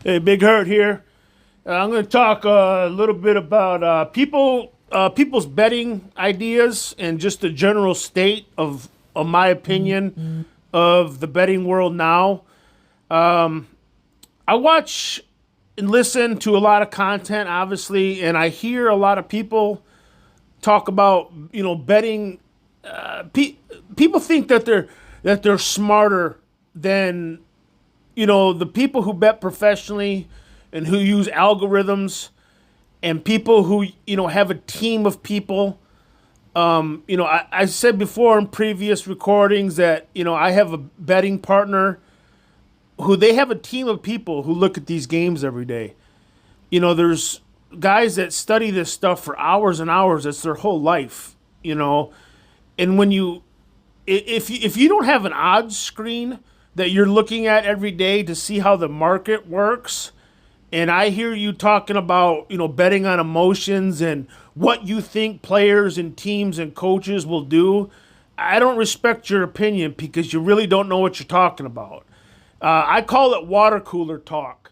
Hey, Big Hurt here. I'm going to talk a little bit about people's betting ideas and just the general state of my opinion of the betting world now. I watch and listen to a lot of content, obviously, and I hear a lot of people talk about betting. Pe- People think that they're smarter than the people who bet professionally and who use algorithms and people who have a team of people. I said before in previous recordings that I have a betting partner who they have a team of people who look at these games every day. There's guys that study this stuff for hours and hours. It's their whole life. And when if you don't have an odds screen that you're looking at every day to see how the market works, and I hear you talking about betting on emotions and what you think players and teams and coaches will do, I don't respect your opinion because you really don't know what you're talking about. I call it water cooler talk.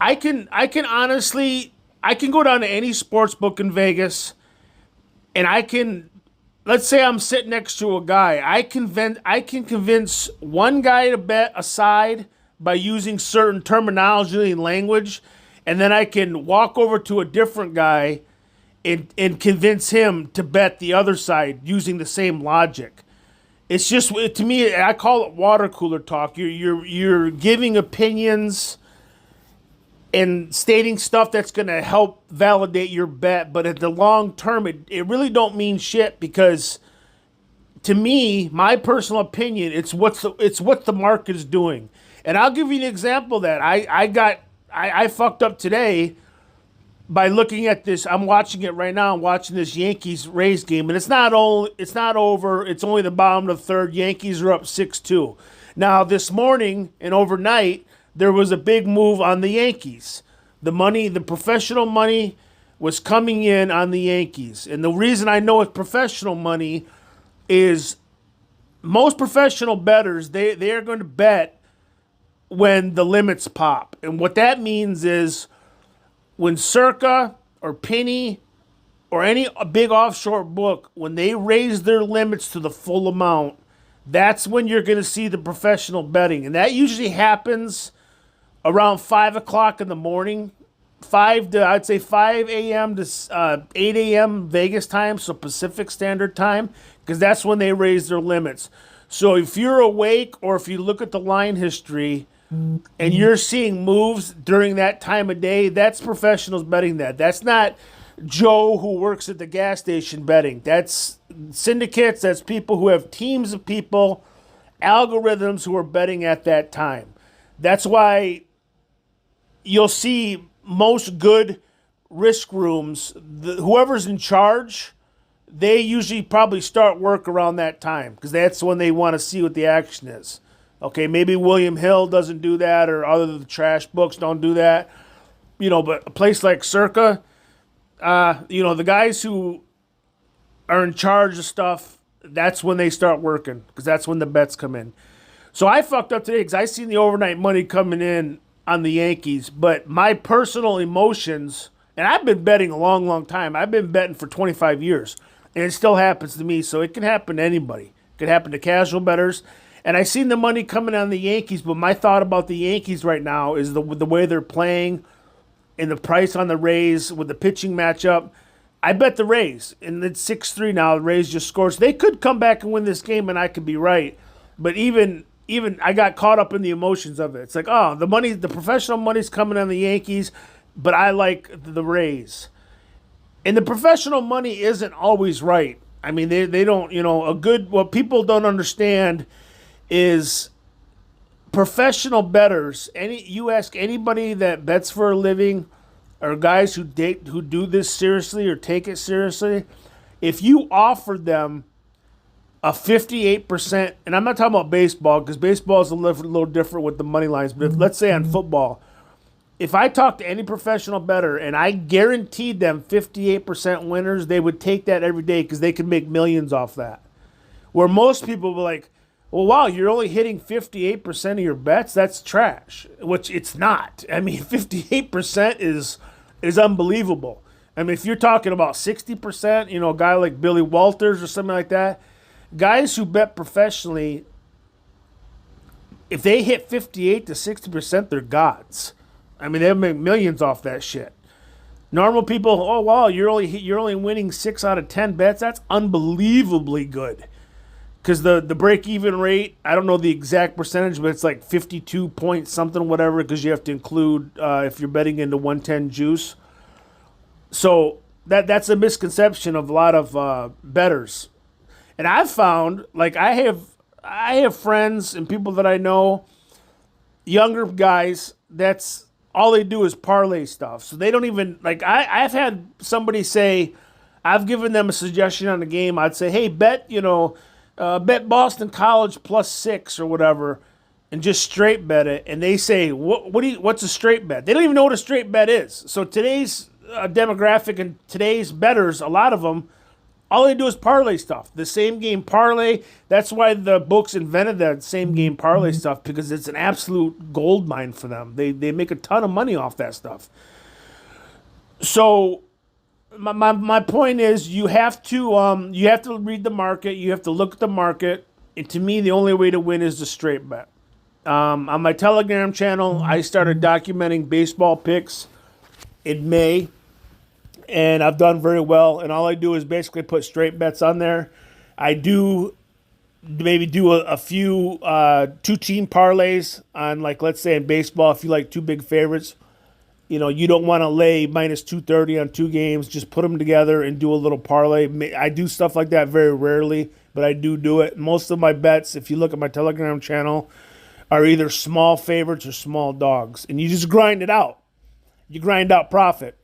I can honestly I can go down to any sports book in Vegas and I can, let's say I'm sitting next to a guy. I can convince one guy to bet a side by using certain terminology and language, and then I can walk over to a different guy and convince him to bet the other side using the same logic. It's just, to me, I call it water cooler talk. You're giving opinions and stating stuff that's going to help validate your bet, but at the long term, it really don't mean shit because to me, my personal opinion, it's what the market is doing. And I'll give you an example of that I fucked up today by looking at this. I'm watching it right now. I'm watching this Yankees Rays game, and it's not over. It's only the bottom of the third. Yankees are up 6-2. Now this morning and overnight, there was a big move on the Yankees. The professional money was coming in on the Yankees. And the reason I know it's professional money is most professional bettors, they are going to bet when the limits pop. And what that means is when Circa or Penny or any big offshore book, when they raise their limits to the full amount, that's when you're going to see the professional betting. And that usually happens around 5 o'clock in the morning, I'd say 5 a.m. to 8 a.m. Vegas time, so Pacific Standard Time, because that's when they raise their limits. So if you're awake or if you look at the line history and you're seeing moves during that time of day, that's professionals betting that. That's not Joe who works at the gas station betting. That's syndicates, that's people who have teams of people, algorithms who are betting at that time. That's why you'll see most good risk rooms, whoever's in charge, they usually probably start work around that time because that's when they want to see what the action is. Okay, maybe William Hill doesn't do that or other the trash books don't do that. But a place like Circa, the guys who are in charge of stuff, that's when they start working because that's when the bets come in. So I fucked up today because I seen the overnight money coming in on the Yankees, but my personal emotions, and I've been betting a long, long time. I've been betting for 25 years, and it still happens to me. So it can happen to anybody. It can happen to casual bettors. And I seen the money coming on the Yankees, but my thought about the Yankees right now is the way they're playing and the price on the Rays with the pitching matchup. I bet the Rays, and it's 6-3 now. The Rays just scored. So they could come back and win this game, and I could be right. But even I got caught up in the emotions of it. It's like, oh, the professional money's coming on the Yankees, but I like the Rays. And the professional money isn't always right. I mean, they don't, what people don't understand is professional bettors. You ask anybody that bets for a living or guys who do this seriously or take it seriously, if you offered them a 58%, and I'm not talking about baseball because baseball is a little different with the money lines, but let's say on football, if I talked to any professional bettor and I guaranteed them 58% winners, they would take that every day because they could make millions off that. Where most people were like, Well, wow, you're only hitting 58% of your bets. That's trash, which it's not. I mean, 58% is unbelievable. I mean, if you're talking about 60%, a guy like Billy Walters or something like that, guys who bet professionally, if they hit 58 to 60%, they're gods. I mean, they make millions off that shit. Normal people, oh wow, you're only winning 6 out of 10 bets. That's unbelievably good. Because the break even rate, I don't know the exact percentage, but it's like 52 point something, whatever. Because you have to include if you're betting into 110 juice. So that's a misconception of a lot of bettors. And I've found, like I have friends and people that I know, younger guys, that's all they do is parlay stuff. So they don't even, like, I've had somebody say, I've given them a suggestion on the game. I'd say, hey, bet Boston College +6 or whatever, and just straight bet it. And they say, what's a straight bet? They don't even know what a straight bet is. So today's demographic and today's bettors, a lot of them, all they do is parlay stuff. The same game parlay. That's why the books invented that same game parlay stuff, because it's an absolute gold mine for them. They make a ton of money off that stuff. So my point is you have to read the market. You have to look at the market. And to me, the only way to win is the straight bet. On my Telegram channel, I started documenting baseball picks in May. And I've done very well. And all I do is basically put straight bets on there. I do maybe do a few two-team parlays on, like, let's say in baseball, if you like two big favorites, you don't want to lay -230 on two games. Just put them together and do a little parlay. I do stuff like that very rarely, but I do it. Most of my bets, if you look at my Telegram channel, are either small favorites or small dogs. And you just grind it out. You grind out profit,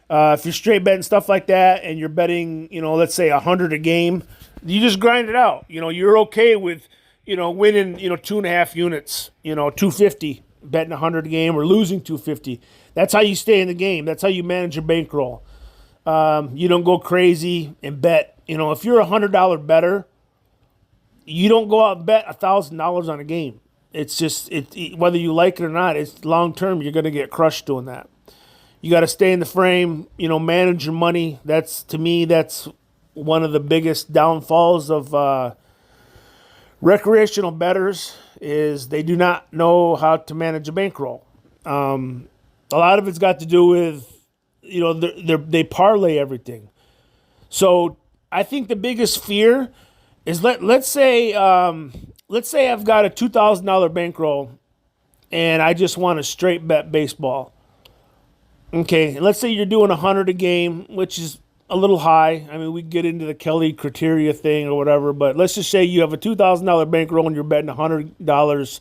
If you're straight betting stuff like that and you're betting, let's say 100 a game, you just grind it out. You're okay with, winning, 2.5 units, 250, betting 100 a game, or losing 250. That's how you stay in the game. That's how you manage your bankroll. You don't go crazy and bet. If you're a $100 bettor, you don't go out and bet $1,000 on a game. It's just, whether you like it or not, it's long term, you're going to get crushed doing that. You got to stay in the frame, manage your money. To me, that's one of the biggest downfalls of recreational bettors is they do not know how to manage a bankroll. A lot of it's got to do with, they parlay everything. So I think the biggest fear is let's say I've got a $2,000 bankroll and I just want to straight bet baseball. Okay, let's say you're doing 100 a game, which is a little high. I mean, we get into the Kelly criteria thing or whatever, but let's just say you have a $2,000 bankroll and you're betting $100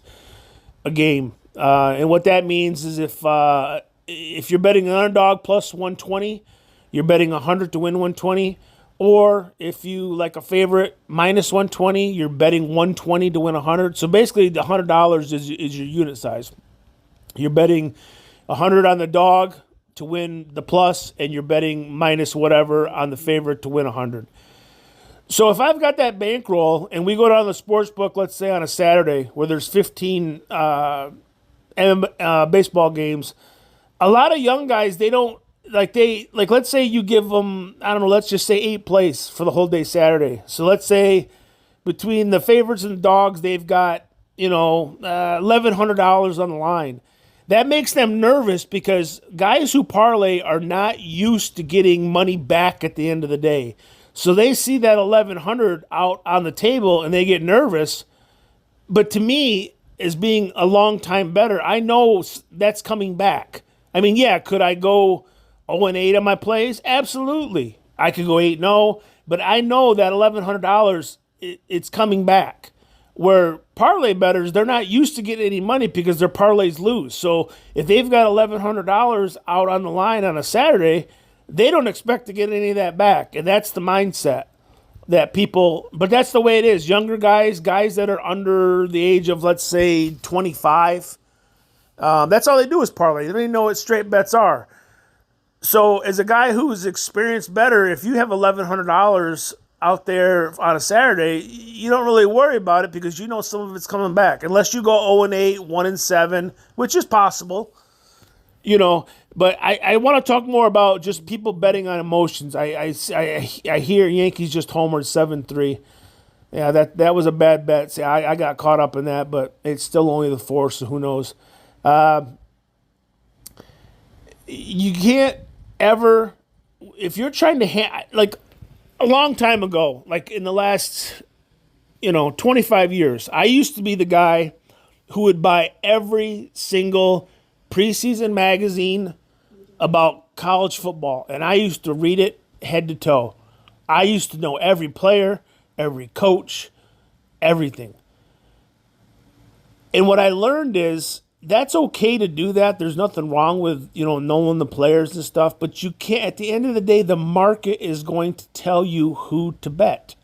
a game. And what that means is if you're betting an underdog +120, you're betting 100 to win 120. Or if you like a favorite -120, you're betting 120 to win 100. So basically, the $100 is your unit size. You're betting 100 on the dog to win the plus, and you're betting minus whatever on the favorite to win 100. So if I've got that bankroll and we go down to the sports book, let's say on a Saturday where there's 15 baseball games, a lot of young guys, let's say you give them, I don't know, let's just say 8 plays for the whole day Saturday. So let's say between the favorites and the dogs, they've got, $1,100 on the line. That makes them nervous because guys who parlay are not used to getting money back at the end of the day. So they see that 1,100 out on the table and they get nervous. But to me, as being a long-time bettor, I know that's coming back. I mean, yeah, could I go 0-8 on my plays? Absolutely. I could go 8-0, but I know that $1,100, it's coming back. Where parlay bettors, they're not used to getting any money because their parlays lose. So if they've got $1,100 out on the line on a Saturday, they don't expect to get any of that back. And that's the mindset that people, but that's the way it is. Younger guys that are under the age of, let's say, 25, that's all they do is parlay. They don't even know what straight bets are. So as a guy who's experienced bettor, if you have $1,100 out there on a Saturday, you don't really worry about it because you know some of it's coming back. Unless you go 0-8, 1-7, which is possible, But I want to talk more about just people betting on emotions. I hear Yankees just homered 7-3. Yeah, that was a bad bet. See, I got caught up in that, but it's still only the four, so who knows? You can't ever, if you're trying to like a long time ago, like in the last 25 years, I used to be the guy who would buy every single preseason magazine about college football, and I used to read it head to toe. I used to know every player, every coach, everything. And what I learned is that's okay to do that. There's nothing wrong with, knowing the players and stuff, but you can't, at the end of the day, the market is going to tell you who to bet.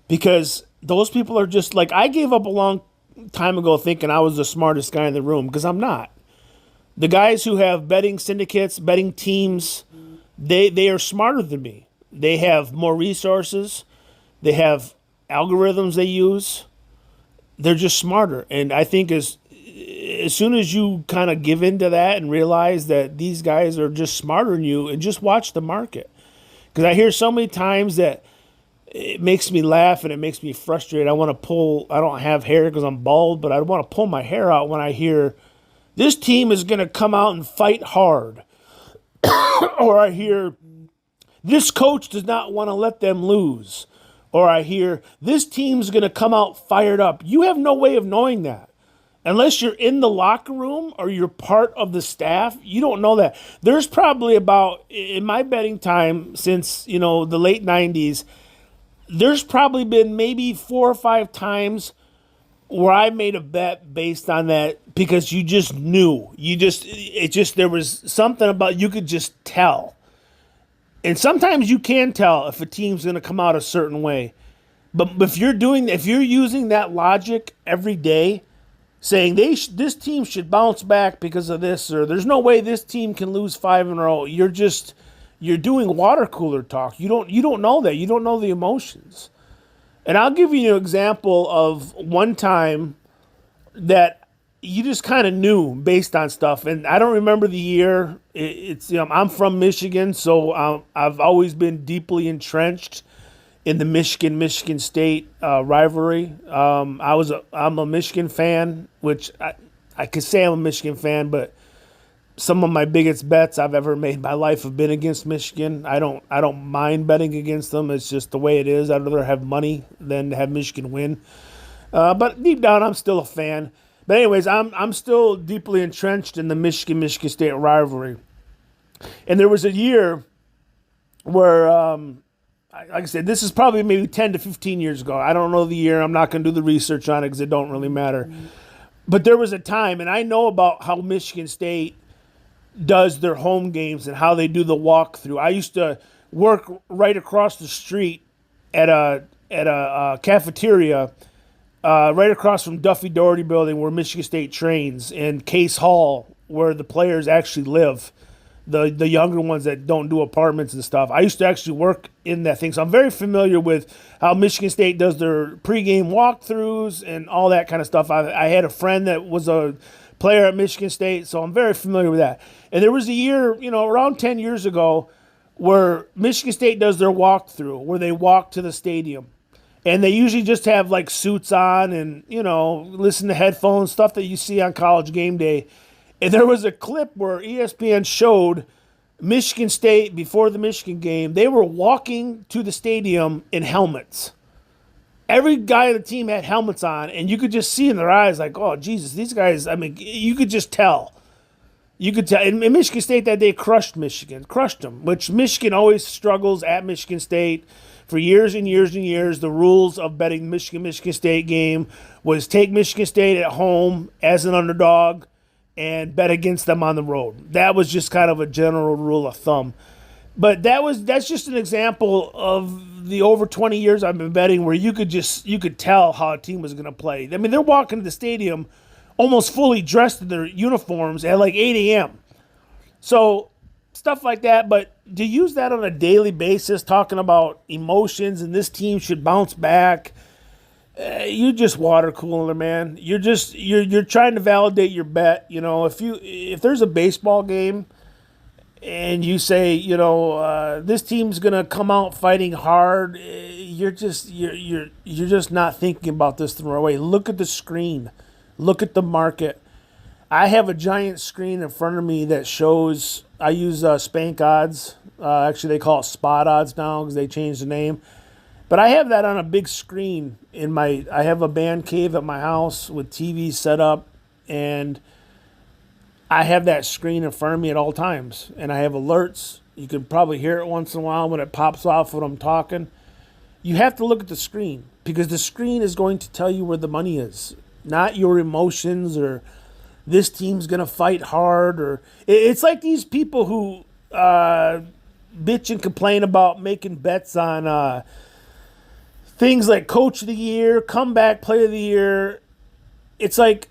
Because those people are just like, I gave up a long time ago thinking I was the smartest guy in the room, because I'm not. The guys who have betting syndicates, betting teams, they are smarter than me. They have more resources. They have algorithms they use. They're just smarter. And I think as soon as you kind of give into that and realize that these guys are just smarter than you, and just watch the market. Because I hear so many times that it makes me laugh and it makes me frustrated. I don't have hair because I'm bald, but I want to pull my hair out when I hear this team is going to come out and fight hard. Or I hear this coach does not want to let them lose. Or I hear this team's going to come out fired up. You have no way of knowing that. Unless you're in the locker room or you're part of the staff, you don't know that. There's probably about, in my betting time since, the late 90s, there's probably been maybe 4 or 5 times where I made a bet based on that because you just knew. There was something about, you could just tell. And sometimes you can tell if a team's going to come out a certain way. But if you're using that logic every day, saying this team should bounce back because of this, or there's no way this team can lose 5 in a row, you're doing water cooler talk. You don't know that. You don't know the emotions. And I'll give you an example of one time that you just kind of knew based on stuff. And I don't remember the year. I'm from Michigan, so I've always been deeply entrenched in the Michigan State rivalry. I'm a Michigan fan, which I could say I'm a Michigan fan, but some of my biggest bets I've ever made in my life have been against Michigan. I don't mind betting against them. It's just the way it is. I'd rather have money than have Michigan win. But deep down, I'm still a fan. But anyways, I'm still deeply entrenched in the Michigan State rivalry. And there was a year where, like I said, this is probably maybe 10 to 15 years ago. I don't know the year. I'm not going to do the research on it because it don't really matter. But there was a time, and I know about how Michigan State does their home games and how they do the walkthrough. I used to work right across the street at a cafeteria right across from Duffy Doherty Building where Michigan State trains, and Case Hall where the players actually live, the younger ones that don't do apartments and stuff. I used to actually work in that thing, so I'm very familiar with how Michigan State does their pregame walkthroughs and all that kind of stuff. I had a friend that was a player at Michigan State, so I'm very familiar with that. And there was a year, around 10 years ago, where Michigan State does their walkthrough, where they walk to the stadium. And they usually just have, like, suits on and, listen to headphones, stuff that you see on College Game Day. And there was a clip where ESPN showed Michigan State, before the Michigan game, they were walking to the stadium in helmets. Every guy on the team had helmets on, and you could just see in their eyes, like, oh, Jesus, these guys, you could just tell. You could tell. And Michigan State that day crushed them, which Michigan always struggles at Michigan State. For years and years and years, the rules of betting Michigan State game was take Michigan State at home as an underdog and bet against them on the road. That was just kind of a general rule of thumb. But that's just an example of the over 20 years I've been betting where you could tell how a team was going to play. I mean, they're walking to the stadium almost fully dressed in their uniforms at like 8 a.m. So stuff like that. But to use that on a daily basis, talking about emotions and this team should bounce back, you're just water cooler, man. You're trying to validate your bet. If there's a baseball game and you say, this team's gonna come out fighting hard, you're just not thinking about this the right way. Look at the screen, look at the market. I have a giant screen in front of me that shows. I use Spank Odds. Actually, they call it Spot Odds now because they changed the name. But I have that on a big screen I have a band cave at my house with TV set up, and I have that screen in front of me at all times. And I have alerts. You can probably hear it once in a while when it pops off when I'm talking. You have to look at the screen because the screen is going to tell you where the money is, not your emotions or this team's going to fight hard. Or it's like these people who bitch and complain about making bets on things like Coach of the Year, Comeback Player of the Year. It's like,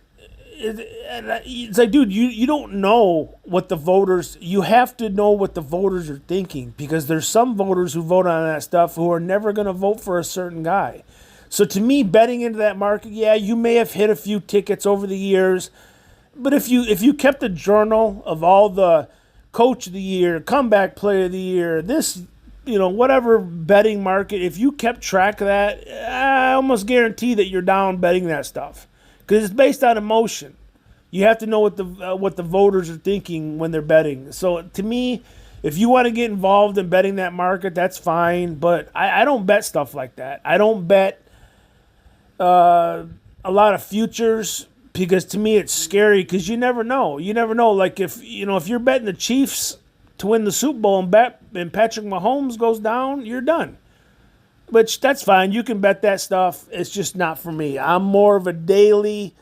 dude, you don't know what the voters. You have to know what the voters are thinking because there's some voters who vote on that stuff who are never going to vote for a certain guy. So to me, betting into that market, yeah, you may have hit a few tickets over the years, but if you kept a journal of all the Coach of the Year, Comeback Player of the Year, this, whatever betting market, if you kept track of that, I almost guarantee that you're down betting that stuff because it's based on emotion. You have to know what the voters are thinking when they're betting. So to me, if you want to get involved in betting that market, that's fine. But I don't bet stuff like that. I don't bet a lot of futures because to me it's scary because you never know. You never know. Like if you're betting the Chiefs to win the Super Bowl and Patrick Mahomes goes down, you're done. Which that's fine. You can bet that stuff. It's just not for me. I'm more of a daily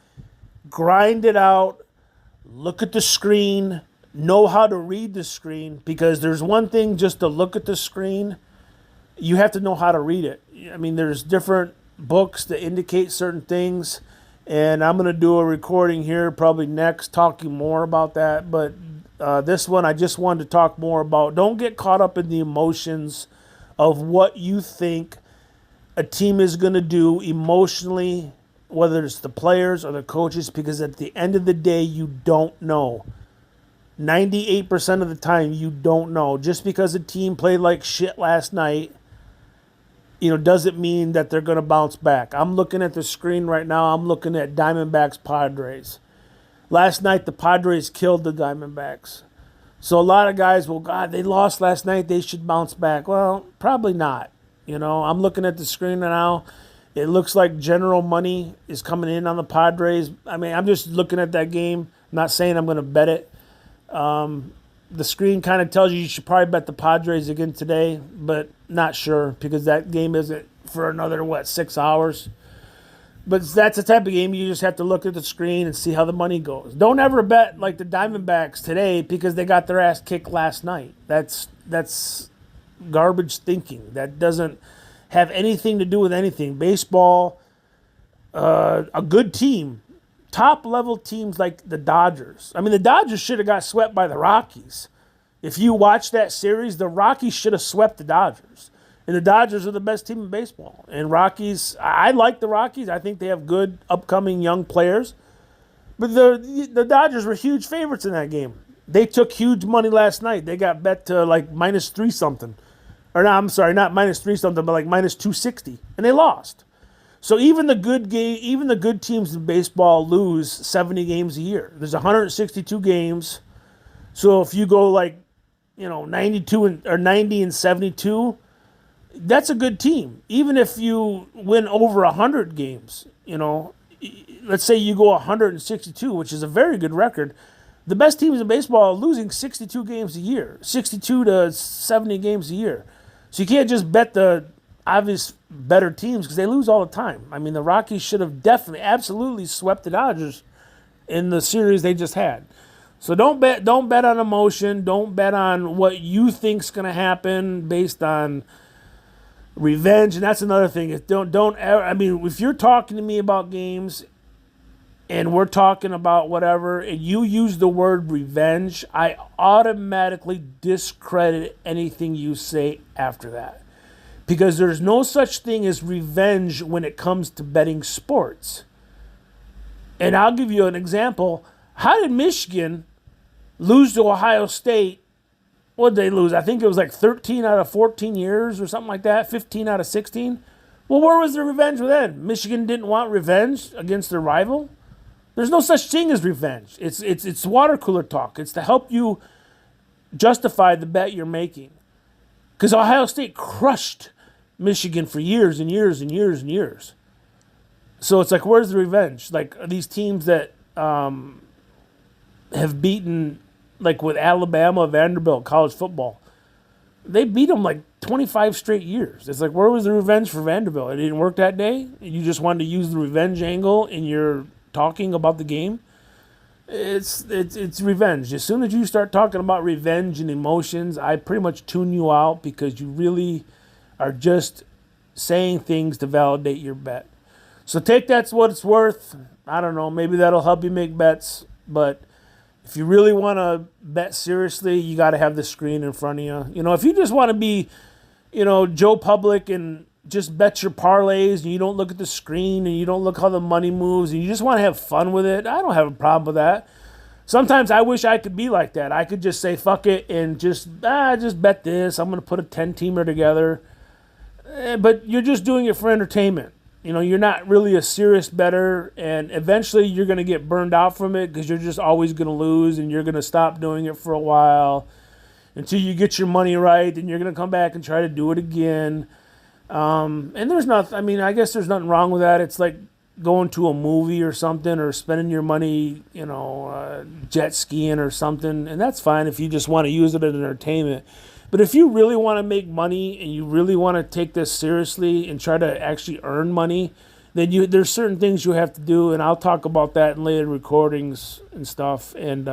grind it out, look at the screen, know how to read the screen because there's one thing just to look at the screen. You have to know how to read it. I mean, there's different books that indicate certain things. And I'm going to do a recording here probably next talking more about that. But this one I just wanted to talk more about. Don't get caught up in the emotions of what you think a team is going to do emotionally, whether it's the players or the coaches, because at the end of the day, you don't know. 98% of the time, you don't know. Just because a team played like shit last night, doesn't mean that they're going to bounce back. I'm looking at the screen right now. I'm looking at Diamondbacks Padres. Last night, the Padres killed the Diamondbacks. So a lot of guys, well, God, they lost last night. They should bounce back. Well, probably not. I'm looking at the screen now. It looks like general money is coming in on the Padres. I mean, I'm just looking at that game. I'm not saying I'm going to bet it. The screen kind of tells you should probably bet the Padres again today, but not sure because that game isn't for another, 6 hours. But that's the type of game you just have to look at the screen and see how the money goes. Don't ever bet like the Diamondbacks today because they got their ass kicked last night. That's garbage thinking. That doesn't have anything to do with anything. Baseball, a good team, top-level teams like the Dodgers. I mean, the Dodgers should have got swept by the Rockies. If you watch that series, the Rockies should have swept the Dodgers. And the Dodgers are the best team in baseball. And Rockies, I like the Rockies. I think they have good upcoming young players. But the Dodgers were huge favorites in that game. They took huge money last night. They got bet to like -3 something. Or no, I'm sorry, not -3 something, but like -260. And they lost. So even the good teams in baseball lose 70 games a year. There's 162 games. So if you go 90 and 72, that's a good team. Even if you win over 100 games, let's say you go 162, which is a very good record. The best teams in baseball are losing 62 games a year, 62 to 70 games a year. So you can't just bet the obvious better teams because they lose all the time. I mean, the Rockies should have absolutely swept the Dodgers in the series they just had. So don't bet on emotion. Don't bet on what you think's going to happen based on revenge. And that's another thing. Don't ever. I mean, if you're talking to me about games and we're talking about whatever, and you use the word revenge, I automatically discredit anything you say after that. Because there's no such thing as revenge when it comes to betting sports. And I'll give you an example. How did Michigan lose to Ohio State? What did they lose? I think it was like 13 out of 14 years or something like that, 15 out of 16. Well, where was the revenge then? Michigan didn't want revenge against their rival? There's no such thing as revenge. It's water cooler talk. It's to help you justify the bet you're making. Because Ohio State crushed Michigan for years and years and years and years. So it's like, where's the revenge? Like these teams that have beaten, like with Alabama, Vanderbilt, college football, they beat them like 25 straight years. It's like, where was the revenge for Vanderbilt? It didn't work that day? You just wanted to use the revenge angle in your talking about the game? It's revenge. As soon as you start talking about revenge and emotions, I pretty much tune you out because you really are just saying things to validate your bet. So take that's what it's worth. I don't know. Maybe that'll help you make bets. But if you really want to bet seriously, you got to have the screen in front of you. You know, if you just want to be, Joe Public and just bet your parlays and you don't look at the screen and you don't look how the money moves and you just want to have fun with it, I don't have a problem with that. Sometimes I wish I could be like that. I could just say fuck it and just bet this. I'm going to put a 10-teamer together. But you're just doing it for entertainment. You're not really a serious bettor, and eventually you're going to get burned out from it because you're just always going to lose, and you're going to stop doing it for a while until you get your money right, and you're going to come back and try to do it again. And there's nothing, I guess there's nothing wrong with that. It's like going to a movie or something, or spending your money, jet skiing or something, and that's fine if you just want to use it as entertainment. But if you really want to make money and you really want to take this seriously and try to actually earn money, then there's certain things you have to do, and I'll talk about that in later recordings and stuff. And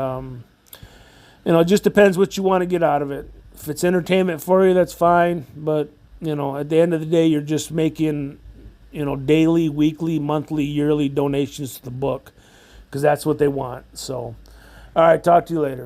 it just depends what you want to get out of it. If it's entertainment for you, that's fine. But at the end of the day, you're just making daily, weekly, monthly, yearly donations to the book because that's what they want. So, all right, talk to you later.